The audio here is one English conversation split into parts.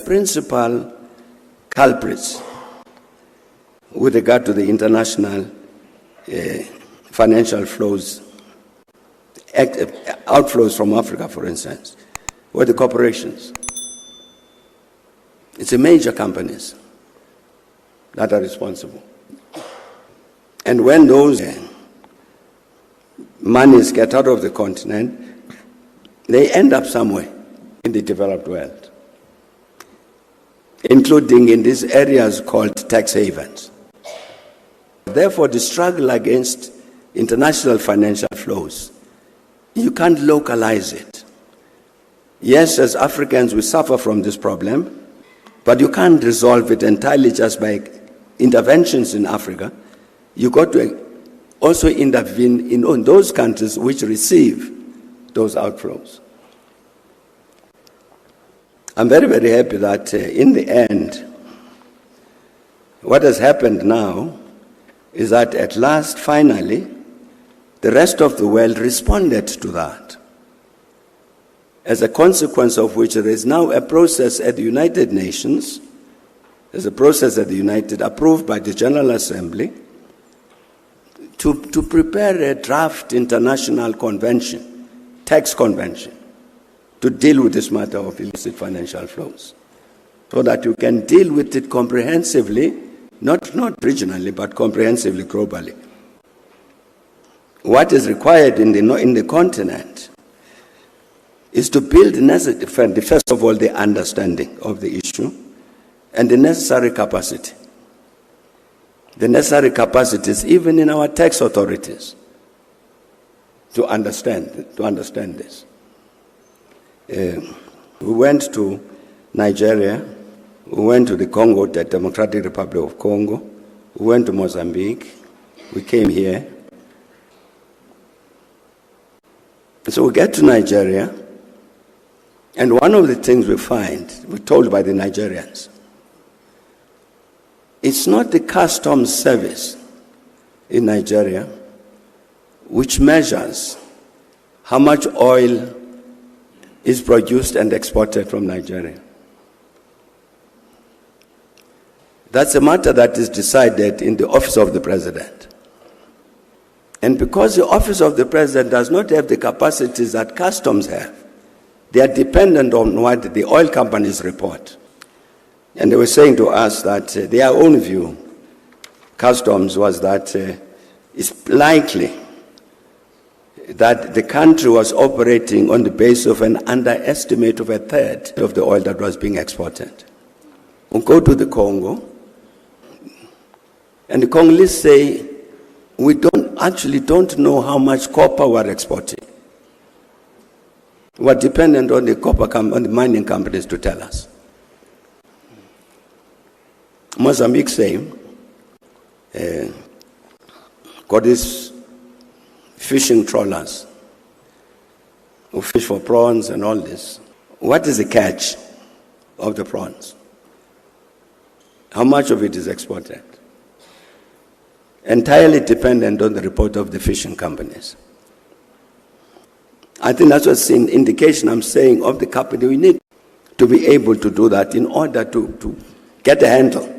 principal culprits with regard to the international financial flows, outflows from Africa, for instance, were the corporations. It's the major companies that are responsible. And when those monies get out of the continent, they end up somewhere in the developed world, including in these areas called tax havens. Therefore, the struggle against international financial flows, you can't localize it. Yes, as Africans, we suffer from this problem, but you can't resolve it entirely just by interventions in Africa. You got to also intervene in those countries which receive those outflows. I'm very, very happy that in the end, what has happened now is that at last, finally, the rest of the world responded to that. As a consequence of which there is now a process at the United Nations, there's a process at the approved by the General Assembly to prepare a draft international convention, tax convention, to deal with this matter of illicit financial flows, so that you can deal with it comprehensively, not regionally, but comprehensively globally. What is required in the continent is to build, first of all, the understanding of the issue and the necessary capacity. The necessary capacities, even in our tax authorities, to understand this. We went to Nigeria, we went to the Congo, the Democratic Republic of Congo, we went to Mozambique, we came here. So we get to Nigeria, and one of the things we find, we're told by the Nigerians, it's not the customs service in Nigeria which measures how much oil is produced and exported from Nigeria. That's a matter that is decided in the office of the president. And because the office of the president does not have the capacities that customs have, they are dependent on what the oil companies report. And they were saying to us that their own view, customs, was that it's likely that the country was operating on the basis of an underestimate of a third of the oil that was being exported. We'll go to the Congo, and the Congolese say, we don't know how much copper we're exporting. We're dependent on on the mining companies to tell us. Mozambique same, got these fishing trawlers who fish for prawns and all this. What is the catch of the prawns? How much of it is exported? Entirely dependent on the report of the fishing companies. I think that's what's an indication I'm saying of the capital. We need to be able to do that in order to get a handle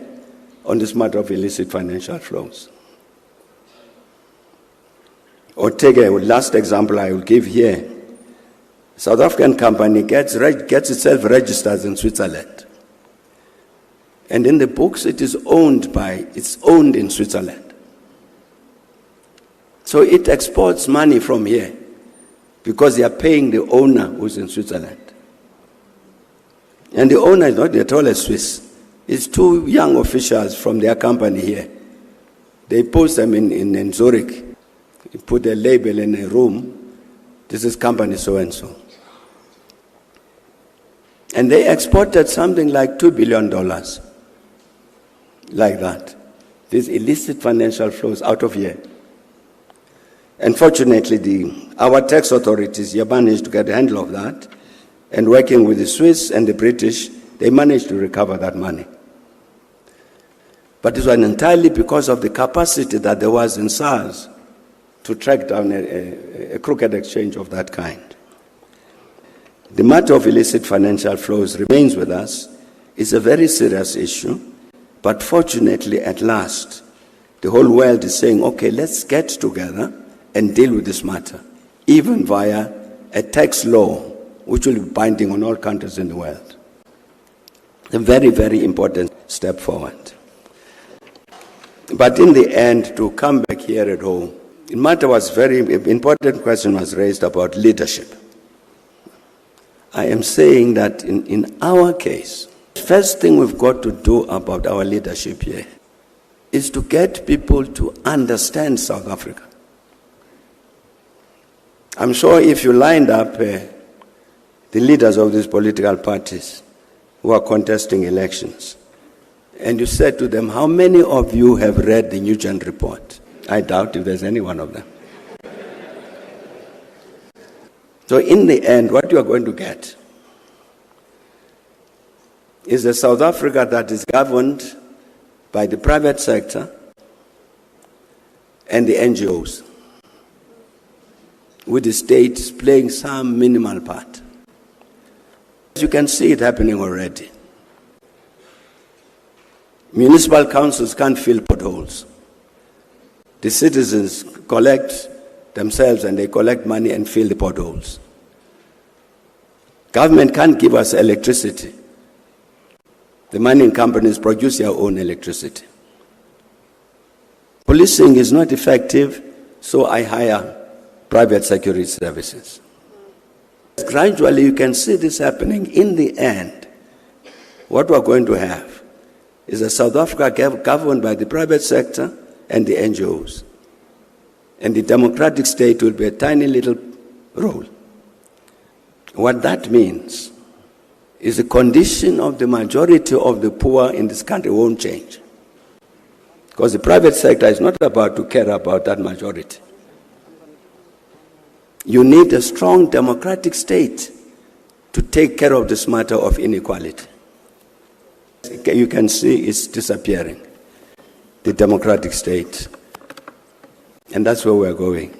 on this matter of illicit financial flows. Or take a last example I will give here. South African company gets itself registered in Switzerland. And in the books, it's owned in Switzerland. So it exports money from here because they are paying the owner who's in Switzerland. And the owner is not at all a Swiss. It's two young officials from their company here. They post them in Zurich. You put a label in a room. This is company so-and-so. And they exported something like $2 billion. Like that. These illicit financial flows out of here. Unfortunately, our tax authorities here managed to get a handle of that, and working with the Swiss and the British, they managed to recover that money. But it was entirely because of the capacity that there was in SARS to track down a crooked exchange of that kind. The matter of illicit financial flows remains with us. It's a very serious issue, but fortunately, at last, the whole world is saying, okay, let's get together and deal with this matter, even via a tax law, which will be binding on all countries in the world. A very, very important step forward. But in the end, to come back here at home, the matter was very important. Question was raised about leadership. I am saying that in our case, the first thing we've got to do about our leadership here is to get people to understand South Africa. I'm sure if you lined up the leaders of these political parties who are contesting elections, and you said to them, how many of you have read the Nugent report? I doubt if there's any one of them. So in the end, what you are going to get is a South Africa that is governed by the private sector and the NGOs, with the state playing some minimal part. You can see it happening already. Municipal councils can't fill potholes. The citizens collect themselves and they collect money and fill the potholes. Government can't give us electricity. The mining companies produce their own electricity. Policing is not effective, so I hire private security services. Gradually, you can see this happening. In the end, what we're going to have is a South Africa governed by the private sector and the NGOs. And the democratic state will be a tiny little role. What that means is the condition of the majority of the poor in this country won't change. Because the private sector is not about to care about that majority. You need a strong democratic state to take care of this matter of inequality. You can see it's disappearing, the democratic state. And that's where we're going.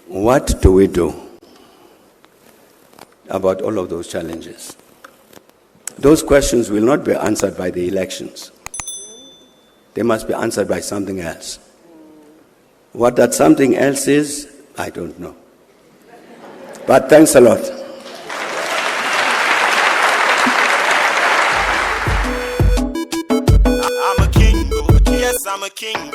What do we do about all of those challenges? Those questions will not be answered by the elections. They must be answered by something else. What that something else is, I don't know. But thanks a lot. I'm a king, yes, I'm a king.